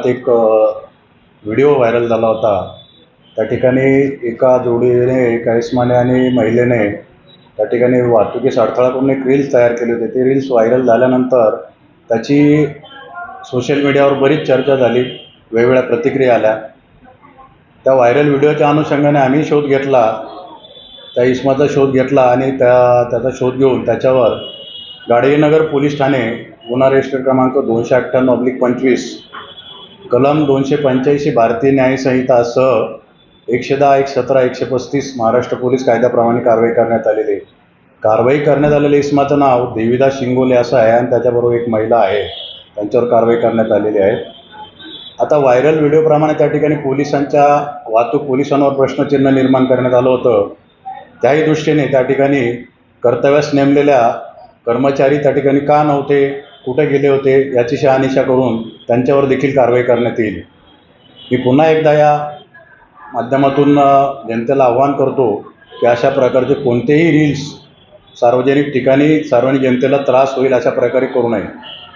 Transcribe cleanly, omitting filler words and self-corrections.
एक video viral झाला होता. त्या ठिकाणी एका जोडीने, एका इसमाने आणि महिलेने त्या ठिकाणी वाहतुकीस अडथळा करून एक रील्स तयार केली होती. ती रील्स व्हायरल झाल्यानंतर त्याची सोशल मीडियावर बरीच चर्चा झाली, वेगवेगळ्या प्रतिक्रिया आल्या. त्या व्हायरल व्हिडिओच्या अनुषंगाने आम्ही शोध घेतला, त्या इसमाचा शोध घेतला आणि त्याचा शोध घेऊन त्याच्यावर गाडगेनगर पोलीस ठाणे गुन्हा रजिस्टर क्रमांक 298/25 कलम 285 भारतीय न्याय संहिता सह 110, 117, 135 महाराष्ट्र पोलीस कायद्याप्रमाणे कारवाई करण्यात आलेली आहे. कारवाई करण्यात आलेल्या इसमाचं नाव देवीदास शिंगोले असं आहे आणि त्याच्याबरोबर एक महिला आहे, त्यांच्यावर कारवाई करण्यात आलेली आहे. आता व्हायरल व्हिडिओप्रमाणे त्या ठिकाणी पोलिसांवर प्रश्नचिन्ह निर्माण करण्यात आलं होतं. त्याही दृष्टीने त्या ठिकाणी कर्तव्यास नेमलेल्या कर्मचारी त्या ठिकाणी का नव्हते, कुठे गेले होते याची शहानिशा करून त्यांच्यावर देखील कारवाई करण्यात येईल. मी पुन्हा एकदा या माध्यमातून जनतेला आवाहन करतो की अशा प्रकारचे कोणतेही रील्स सार्वजनिक ठिकाणी सार्वजनिक जनतेला त्रास होईल अशा प्रकारे करू नये.